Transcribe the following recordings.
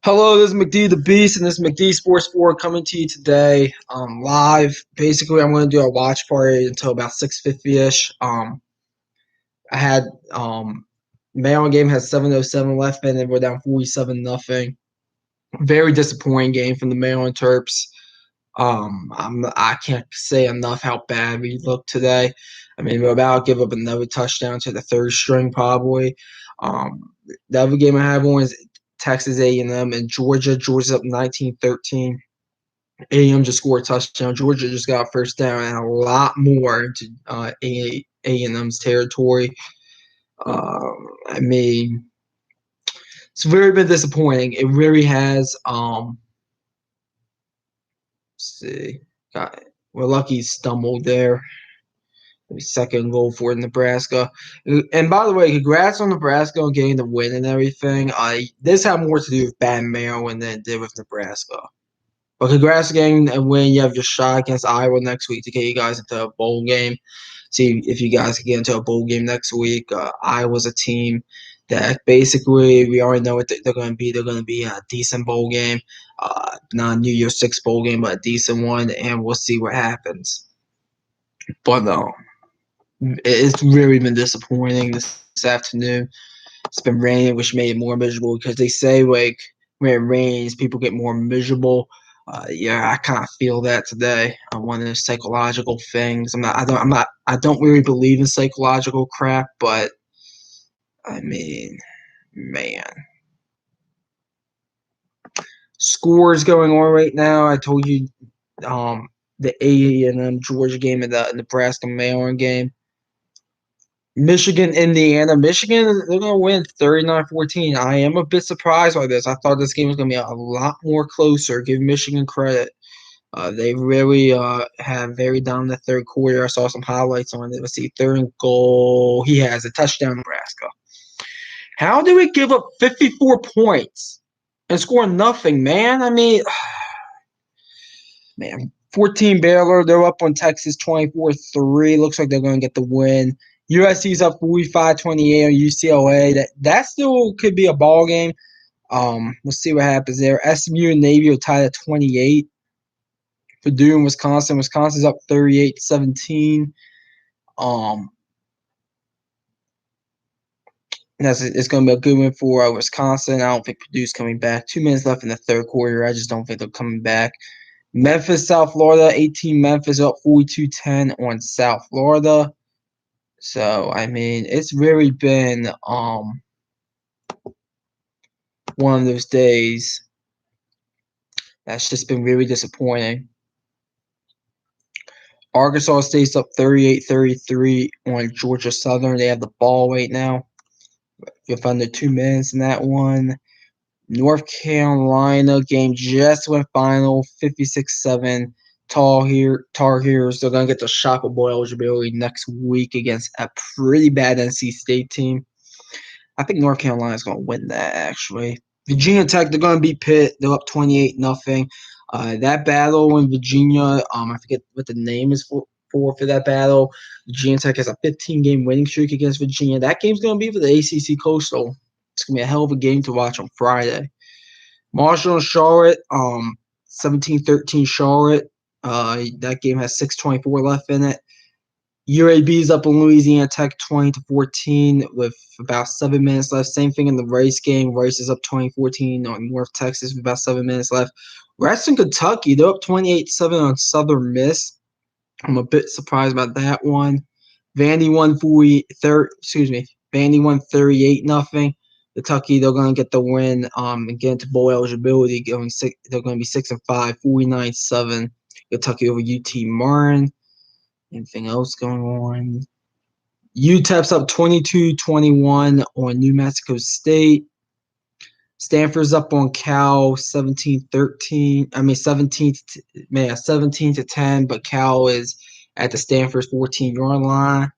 Hello, this is McD the Beast, and this is McD Sports 4 coming to you today live. Basically, I'm going to do a watch party until about 6:50ish. I had Maryland game has 7:07 left in, and we're down 47-0. Very disappointing game from the Maryland Terps. I can't say enough how bad we looked today. I mean, we're about to give up another touchdown to the third string probably. The other game I have on is Texas A&M and Georgia. Georgia's up 19-13. A&M just scored a touchdown. Georgia just got a first down and a lot more into A&M's territory. I mean, it's very been disappointing. It really has. Let's see. We're lucky he stumbled there. Second goal for Nebraska. And by the way, congrats on Nebraska on getting the win and everything. This had more to do with bad Maryland than it did with Nebraska. But congrats on getting a win. You have your shot against Iowa next week to get you guys into a bowl game. See if you guys can get into a bowl game next week. Iowa's a team that basically we already know what they're going to be. They're going to be a decent bowl game. Not a New Year's Six bowl game, but a decent one. And we'll see what happens. But it's really been disappointing this afternoon. It's been raining, which made it more miserable because they say like when it rains, people get more miserable. Yeah, I kind of feel that today. One of those psychological things. I don't really believe in psychological crap, but I mean, man, scores going on right now. I told you, the A&M Georgia game and the Nebraska Maryland game. Michigan, Indiana. Michigan, they're going to win 39-14. I am a bit surprised by this. I thought this game was going to be a lot more closer. Give Michigan credit. They really have very down the third quarter. I saw some highlights on it. Let's see, third and goal. He has a touchdown, Nebraska. How do we give up 54 points and score nothing, man? I mean, man, 14 Baylor. They're up on Texas 24-3. Looks like they're going to get the win. USC's up 45-28 on UCLA. That still could be a ball game. We'll see what happens there. SMU and Navy are tied at 28. Purdue and Wisconsin. Wisconsin's up 38-17. It's going to be a good win for Wisconsin. I don't think Purdue's coming back. 2 minutes left in the third quarter. I just don't think they're coming back. Memphis, South Florida. 18 Memphis up 42-10 on South Florida. So, I mean, it's really been one of those days that's just been really disappointing. Arkansas State's up 38-33 on Georgia Southern. They have the ball right now. With under 2 minutes in that one. North Carolina game just went final, 56-7. Tar Heels. They're going to get the shock of bowl eligibility next week against a pretty bad NC State team. I think North Carolina's going to win that, actually. Virginia Tech, they're going to beat Pitt. They're up 28-0. That battle in Virginia, I forget what the name is for that battle. Virginia Tech has a 15-game winning streak against Virginia. That game's going to be for the ACC Coastal. It's going to be a hell of a game to watch on Friday. Marshall and Charlotte, 17-13 Charlotte. That game has 6:24 left in it. UAB's up on Louisiana Tech 20-14 with about 7 minutes left. Same thing in the Rice game. Rice is up 20-14 on North Texas with about 7 minutes left. Western Kentucky, they're up 28-7 on Southern Miss. I'm a bit surprised about that one. Vandy won 38-0. Kentucky, they're going to get the win and get into bowl eligibility. They're going to be 6-5, 49-7. Kentucky over UT Martin. Anything else going on? UTEP's up 22-21 on New Mexico State. Stanford's up on Cal 17-13. 17-10, but Cal is at the Stanford's 14-yard line.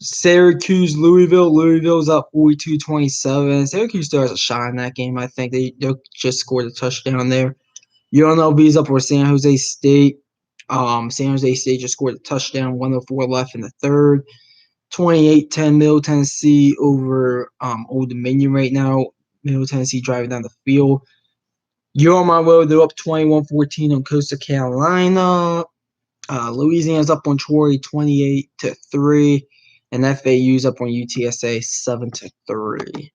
Syracuse, Louisville. Louisville's up 42-27. Syracuse still has a shot in that game, I think. They just scored a touchdown there. UNLV's up for San Jose State. San Jose State just scored a touchdown, 1:04 left in the third. 28-10 Middle Tennessee over Old Dominion right now. Middle Tennessee driving down the field. You're on my road. They're up 21-14 on Coastal Carolina. Louisiana's up on Troy 28-3, and FAU's up on UTSA 7-3.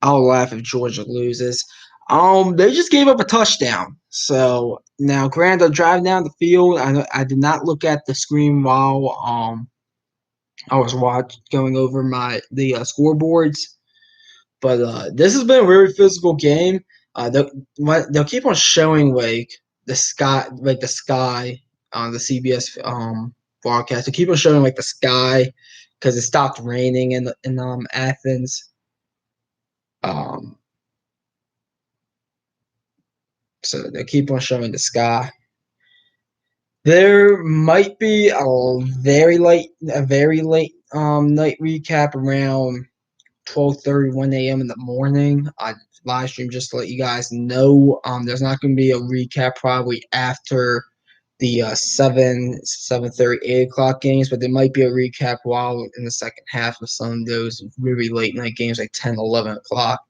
I'll laugh if Georgia loses. They just gave up a touchdown. So now, granted, driving down the field. I did not look at the screen while I was going over the scoreboards. But this has been a very physical game. They'll keep on showing the sky on the CBS broadcast. They keep on showing the sky because it stopped raining in Athens. So they keep on showing the sky. There might be a very late night recap around 12:30, 1 a.m. in the morning. I live stream just to let you guys know. There's not going to be a recap probably after the 7:30, 8 o'clock games, but there might be a recap while in the second half of some of those really late night games like 10, 11 o'clock.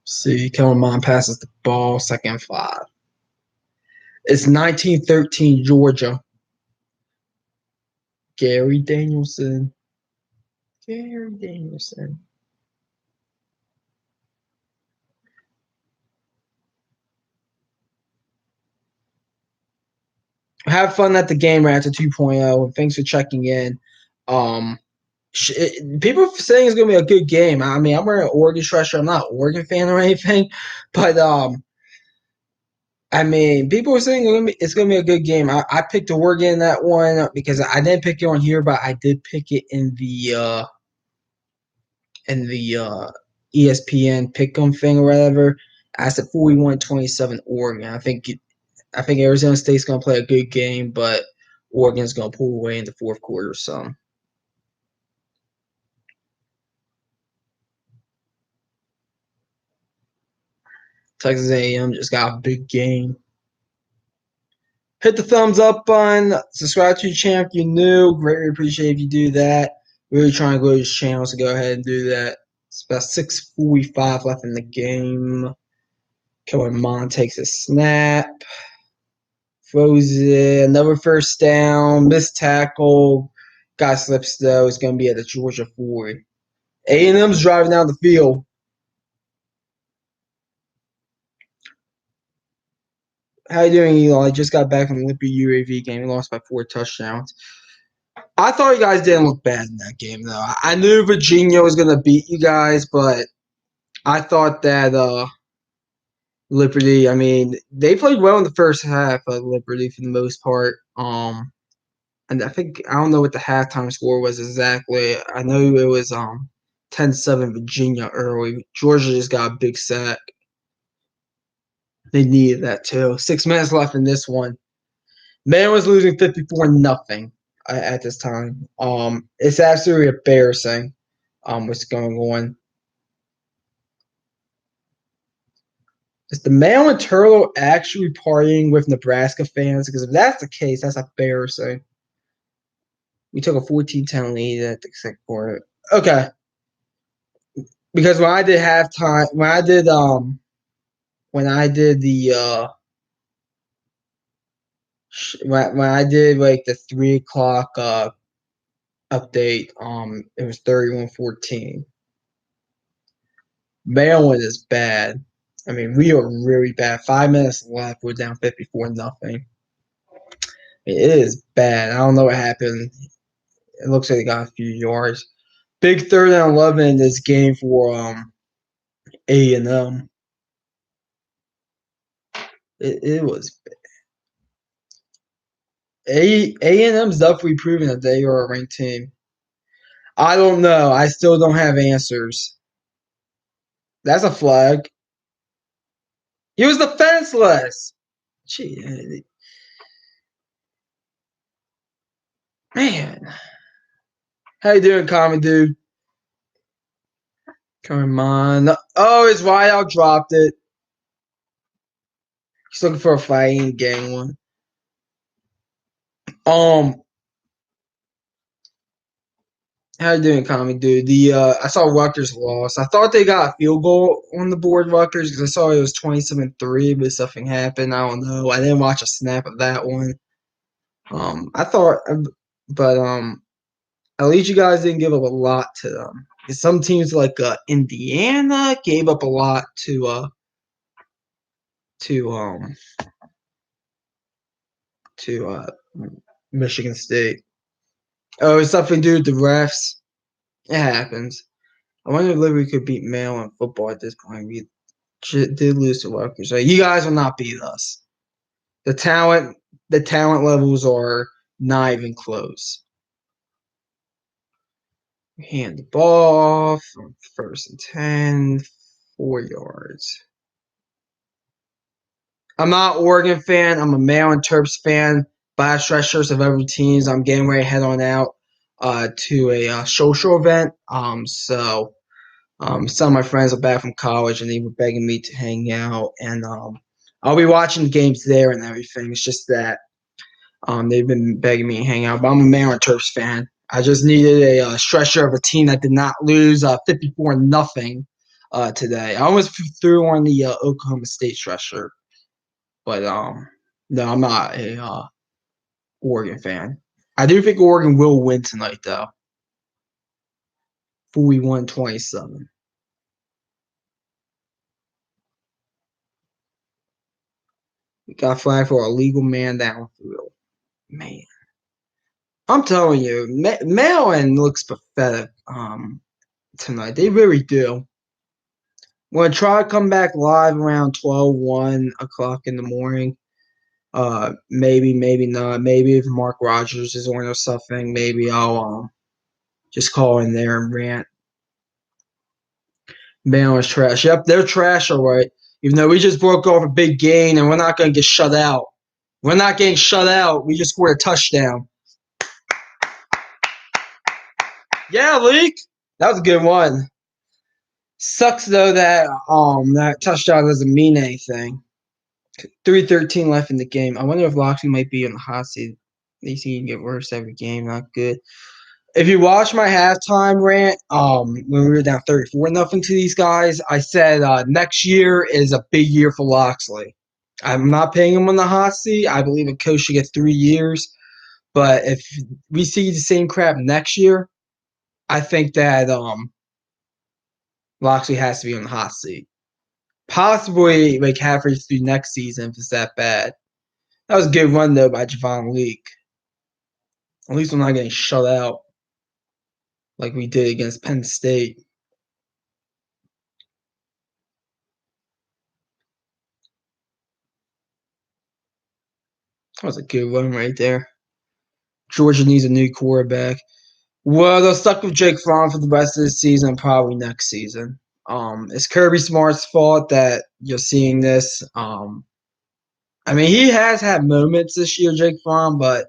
See, Kellen Mond passes the ball, 2nd and 5. It's 19-13 Georgia. Gary Danielson. Have fun at the game, Rats 2.0. Thanks for checking in. People saying it's gonna be a good game. I mean, I'm wearing an Oregon sweatshirt. I'm not an Oregon fan or anything, but I mean, people are saying it's gonna be a good game. I picked Oregon in that one because I didn't pick it on here, but I did pick it in the ESPN pick'em thing or whatever. I said 41-27 Oregon. I think Arizona State's gonna play a good game, but Oregon's gonna pull away in the fourth quarter. So. Texas A&M just got a big game. Hit the thumbs up button. Subscribe to the channel if you're new. Greatly appreciate if you do that. Really trying to grow this channel, so go ahead and do that. It's about 6:45 left in the game. Kellen Mond takes a snap. Throws it. Another first down. Missed tackle. Guy slips though. It's going to be at the Georgia 40. A&M's driving down the field. How you doing, Eli? I just got back from the Olympia UAV game. We lost by 4 touchdowns. I thought you guys didn't look bad in that game, though. I knew Virginia was going to beat you guys, but I thought that Liberty, I mean, they played well in the first half of Liberty for the most part. And I don't know what the halftime score was exactly. I know it was 10-7 Virginia early. Georgia just got a big sack. They needed that too. 6 minutes left in this one. Man was losing 54-0 at this time. It's absolutely embarrassing. What's going on? Is the man with Turtle actually partying with Nebraska fans? Because if that's the case, that's embarrassing. We took a 14-10 lead at the second quarter. Okay. Because when I did halftime, when I did the when I did like the 3 o'clock update, it was 31-14. Maryland is bad. I mean, we are really bad. 5 minutes left. We're down 54-0. It is bad. I don't know what happened. It looks like they got a few yards. Big 3rd and 11 in this game for A&M. It was A&M's definitely proving that they are a ranked team. I don't know. I still don't have answers. That's a flag. He was defenseless. Gee, man. How you doing, Common Dude? Come on. Oh, his wideout dropped it. He's looking for a fighting gang one. How you doing, Comic Dude? I saw Rutgers lost. I thought they got a field goal on the board, Rutgers, because I saw it was 27-3, but something happened. I don't know. I didn't watch a snap of that one. I thought, but at least you guys didn't give up a lot to them. 'Cause some teams like Indiana gave up a lot to um to Michigan State. Oh, it's something to do with the refs. It happens. I wonder if Liberty could beat Mayo in football at this point. We did lose to Rutgers. So you guys will not beat us. The talent levels are not even close. We hand the ball off on 1st and 10, 4 yards. I'm not an Oregon fan. I'm a Mayo and Terps fan. Buy stretchers of every teams. I'm getting ready to head on out to a social event. Some of my friends are back from college and they were begging me to hang out, and I'll be watching games there and everything. It's just that they've been begging me to hang out. But I'm a Maryland Terps fan. I just needed a stretcher of a team that did not lose 54-0 today. I almost threw on the Oklahoma State stretcher, but no, I'm not a Oregon fan. I do think Oregon will win tonight, though. 41-27. We got flagged for a legal man downfield. Man, I'm telling you, Maryland looks pathetic tonight. They really do. We're gonna try to come back live around 12, 1 o'clock in the morning. Maybe not. Maybe if Mark Rogers is on or something, maybe I'll just call in there and rant. Maryland's trash. Yep, they're trash, all right. Even though we just broke off a big gain and we're not gonna get shut out. We're not getting shut out. We just scored a touchdown. Yeah, Leak. That was a good one. Sucks though that that touchdown doesn't mean anything. 3:13 left in the game. I wonder if Loxley might be on the hot seat. They seem to get worse every game. Not good. If you watch my halftime rant, when we were down 34-0 to these guys, I said next year is a big year for Loxley. I'm not paying him on the hot seat. I believe a coach should get 3 years. But if we see the same crap next year, I think that Loxley has to be on the hot seat. Possibly like halfway through next season if it's that bad. That was a good run though by Javon Leak. At least we're not getting shut out like we did against Penn State. That was a good run right there. Georgia needs a new quarterback. Well, they'll stuck with Jake Fromm for the rest of the season, probably next season. It's Kirby Smart's fault that you're seeing this. I mean, he has had moments this year, Jake Fromm, but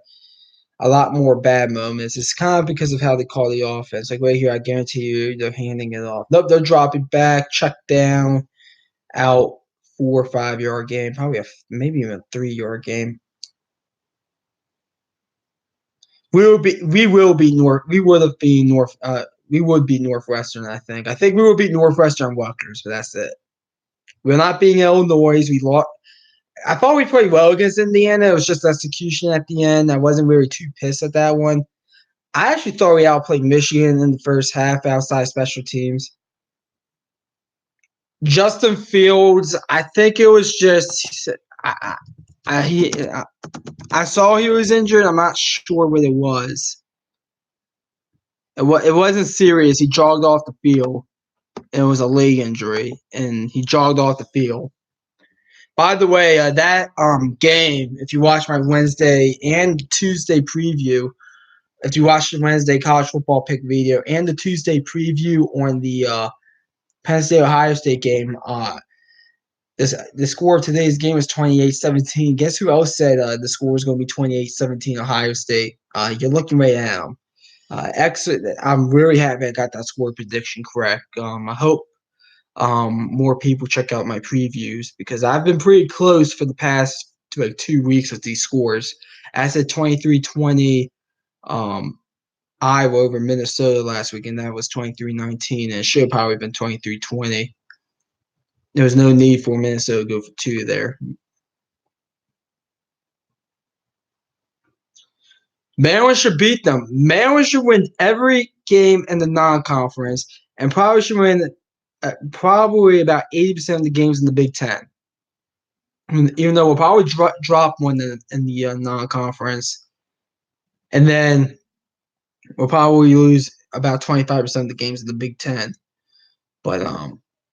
a lot more bad moments. It's kind of because of how they call the offense. Like right here, I guarantee you, they're handing it off. Nope, they'll drop it back, check down, out, 4 or 5 yard game, probably maybe even a 3 yard game. We will be North. We would have been North. We would beat Northwestern. I think. I think we would beat Northwestern Rutgers, but that's it. We're not being Illinois. We lost. I thought we played well against Indiana. It was just execution at the end. I wasn't really too pissed at that one. I actually thought we outplayed Michigan in the first half outside special teams. Justin Fields, I think it was just I saw he was injured. I'm not sure what it was. It wasn't serious. He jogged off the field. It was a leg injury, and he jogged off the field. By the way, that game, if you watch my Wednesday and Tuesday preview, if you watch the Wednesday college football pick video and the Tuesday preview on the Penn State Ohio State game, the score of today's game is 28-17. Guess who else said the score was going to be 28-17 Ohio State? You're looking right at them. I'm really happy I got that score prediction correct. I hope more people check out my previews because I've been pretty close for the past 2 weeks with these scores. I said 23-20 Iowa over Minnesota last week, and that was 23-19, and it should have probably been 23-20. There was no need for Minnesota to go for 2 there. Maryland should beat them. Maryland should win every game in the non-conference, and probably should win probably about 80% of the games in the Big Ten. Even though we'll probably drop one in the non-conference, and then we'll probably lose about 25% of the games in the Big Ten. But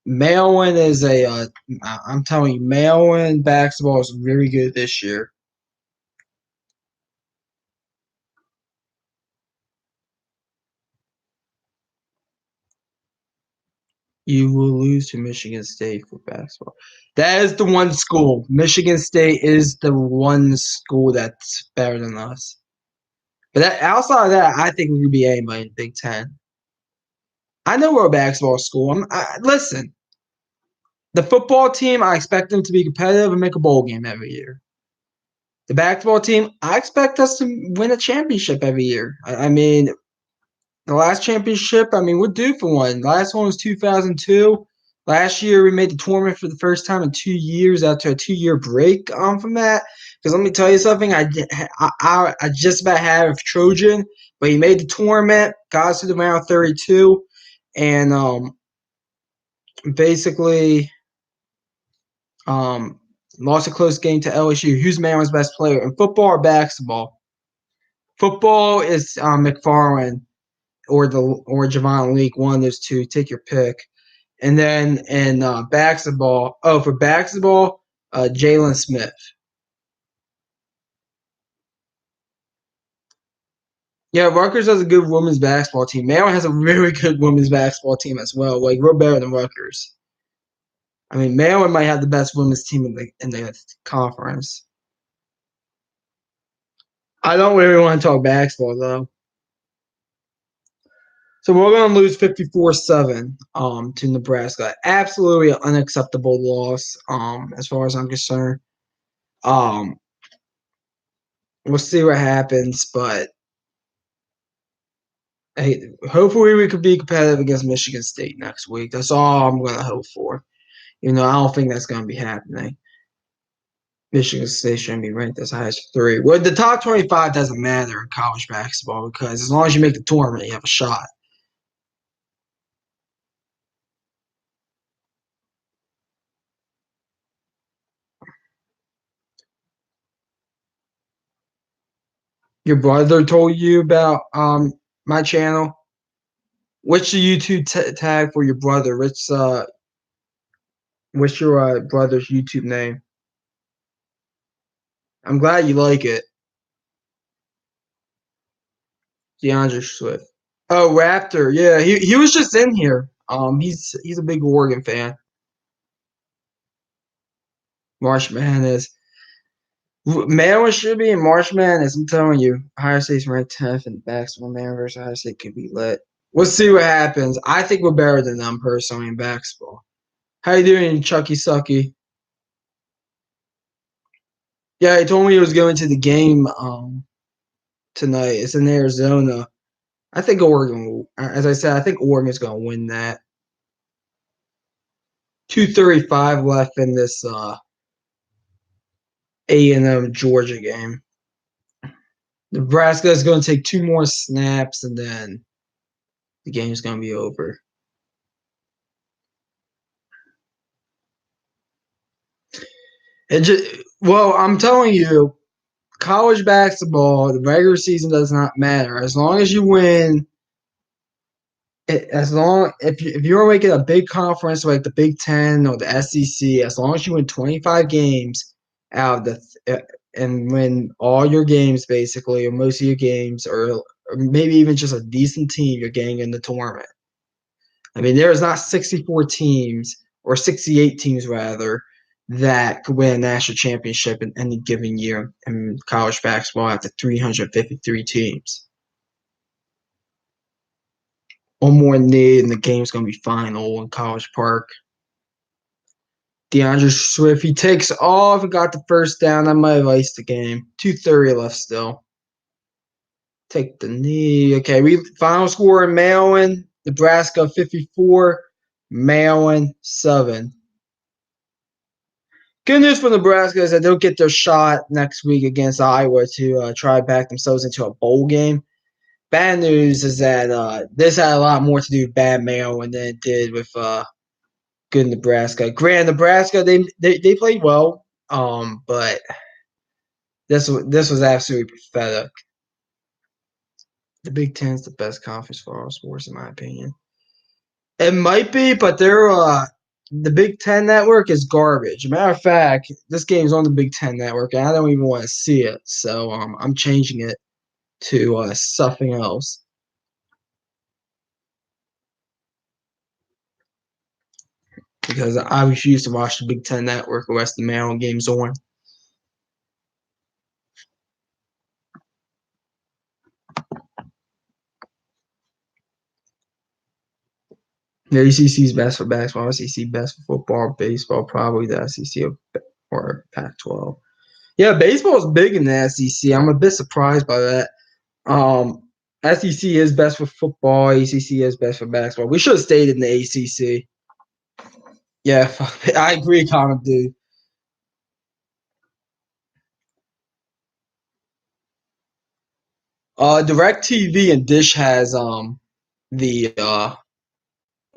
Maryland is I'm telling you, Maryland basketball is very good this year. You will lose to Michigan State for basketball. That is the one school. Michigan State is the one school that's better than us. But outside of that, I think we could be anybody in the Big Ten. I know we're a basketball school. Listen, the football team, I expect them to be competitive and make a bowl game every year. The basketball team, I expect us to win a championship every year. I mean, the last championship, we're due for one. The last one was 2002. Last year, we made the tournament for the first time in 2 years after a 2-year break from that. Because let me tell you something, I just about had a Trojan, but he made the tournament, got us to the round 32, and basically lost a close game to LSU. Who's Maryland's best player in football or basketball? Football is McFarland or Javon Leake, one of those two. Take your pick. And then in basketball, for basketball, Jalen Smith. Yeah, Rutgers has a good women's basketball team. Maryland has a very good women's basketball team as well. Like, we're better than Rutgers. Maryland might have the best women's team in the conference. I don't really want to talk basketball though. So we're going to lose 54-7 to Nebraska. Absolutely unacceptable loss as far as I'm concerned. We'll see what happens, but hey, hopefully we could be competitive against Michigan State next week. That's all I'm going to hope for. I don't think that's going to be happening. Michigan State shouldn't be ranked as high as 3. Well, the top 25 doesn't matter in college basketball because as long as you make the tournament, you have a shot. Your brother told you about my channel? What's the YouTube tag for your brother? What's your brother's YouTube name? I'm glad you like it. DeAndre Swift. Oh, Raptor. Yeah, he was just in here. He's a big Oregon fan. March Madness. Maryland should be in March Madness. I'm telling you, Ohio State's ranked 10th in basketball. Maryland versus Ohio State could be lit. We'll see what happens. I think we're better than them personally in basketball. How you doing, Chucky Sucky? Yeah, he told me he was going to the game tonight. It's in Arizona. I think Oregon will, as I said, I think Oregon's going to win that. 2:35 left in this A&M Georgia game. Nebraska is going to take 2 more snaps, and then the game's going to be over. I'm telling you, college basketball, the regular season does not matter. As long as you win, if you're making a big conference like the Big Ten or the SEC, as long as you win 25 games out of and win all your games basically, or most of your games, or maybe even just a decent team, you're getting in the tournament. There is not 64 teams or 68 teams rather that could win a national championship in any given year in college basketball after 353 teams. One more need, and the game's going to be final in College Park. DeAndre Swift, he takes off and got the first down. That might have iced the game. 2:30 left still. take the knee. Okay, we final score in Maryland, Nebraska 54, Maryland 7. Good news for Nebraska is that they'll get their shot next week against Iowa to try to back themselves into a bowl game. Bad news is that this had a lot more to do with bad Maryland than it did with good Nebraska. Granted, Nebraska they played well, but this was absolutely pathetic. The Big Ten is the best conference for all sports, in my opinion. It might be, but the Big Ten network is garbage. Matter of fact, this game's on the Big Ten network, and I don't even want to see it. So I'm changing it to something else. Because I refuse to watch the Big Ten network or rest of the Maryland games on. The ACC is best for basketball, SEC best for football, baseball, probably the SEC or Pac-12. Yeah, baseball is big in the SEC. I'm a bit surprised by that. SEC is best for football. ACC is best for basketball. We should have stayed in the ACC. Yeah, I agree, comic dude. DirecTV and Dish has the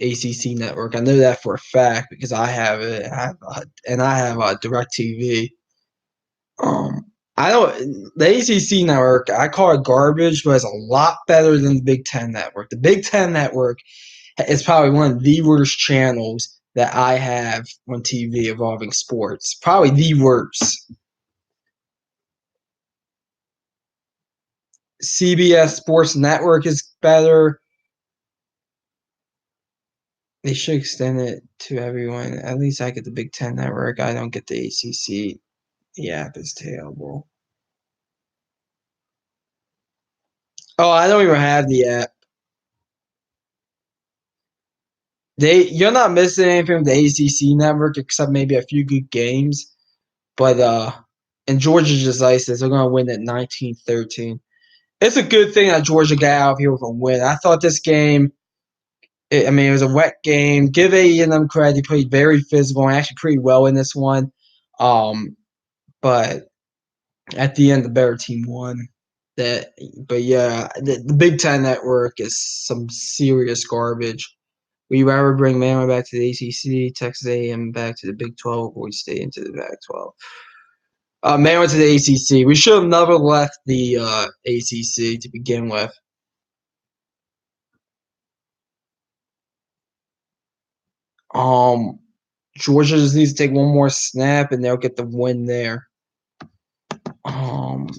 ACC network. I know that for a fact because I have it. And I have DirecTV. I don't the ACC network. I call it garbage, but it's a lot better than the Big Ten network. The Big Ten network is probably one of the worst channels that I have on TV involving sports. Probably the worst. CBS Sports Network is better. They should extend it to everyone. At least I get the Big Ten network. I don't get the ACC. The app is terrible. Oh, I don't even have the app. You're not missing anything from the ACC network except maybe a few good games. But and Georgia just ISIS. They're gonna win at 19-13. It's a good thing that Georgia got out of here with a win. I thought this game. It was a wet game. Give A&M credit; they played very physical and actually pretty well in this one. But at the end, the better team won. But yeah, the Big Ten network is some serious garbage. Will you ever bring Bama back to the ACC, Texas A&M back to the Big 12, or we stay into the Pac-12? Bama to the ACC. We should have never left the ACC to begin with. Georgia just needs to take one more snap, and they'll get the win there. I'll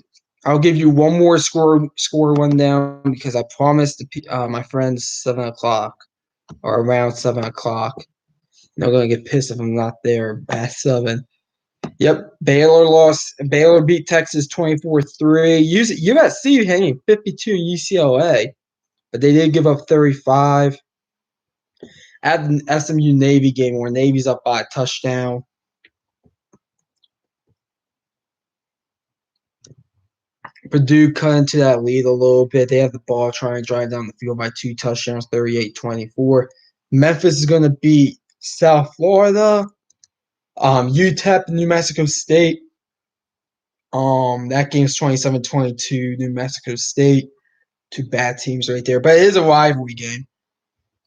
give you one more score rundown because I promised my friends 7 o'clock or around 7 o'clock. They're gonna get pissed if I'm not there at 7. Yep, Baylor lost. Baylor beat Texas 24-3. USC hanging 52 UCLA, but they did give up 35. At the SMU Navy game where Navy's up by a touchdown. Purdue cut into that lead a little bit. They have the ball trying to drive down the field by 2 touchdowns, 38-24. Memphis is going to beat South Florida. UTEP, New Mexico State. That game's 27-22, New Mexico State. 2 bad teams right there. But it is a rivalry game.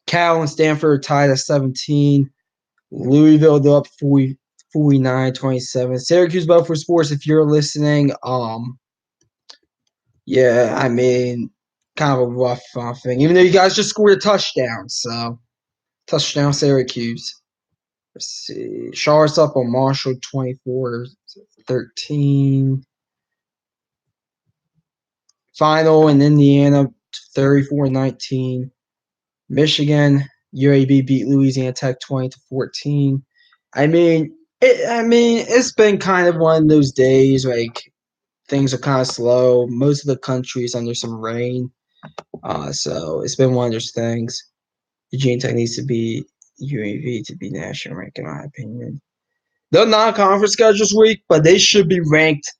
Cal and Stanford tied at 17. Louisville, they're up 49-27. Syracuse Belfort Sports, if you're listening, yeah, kind of a rough thing. Even though you guys just scored a touchdown, so touchdown Syracuse. Let's see. Charlotte's up on Marshall 24-13. Final in Indiana 34-19. Michigan, UAB beat Louisiana Tech 20-14. It's been kind of one of those days like things are kind of slow. Most of the country is under some rain, so it's been one of those things. Virginia Tech needs to be UAB to be national ranked, in my opinion. They're non-conference schedule this week, but they should be ranked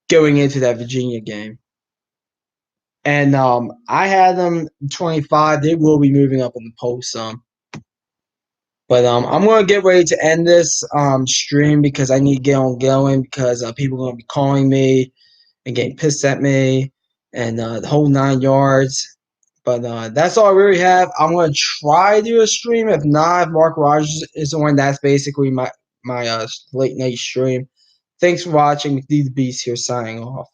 going into that Virginia game. And I had them 25. They will be moving up in the poll some. But I'm gonna get ready to end this stream because I need to get on going because people are gonna be calling me and getting pissed at me and the whole 9 yards. But that's all I really have. I'm gonna try to do a stream. If not, if Mark Rogers is on, that's basically my late night stream. Thanks for watching. The Beast here signing off.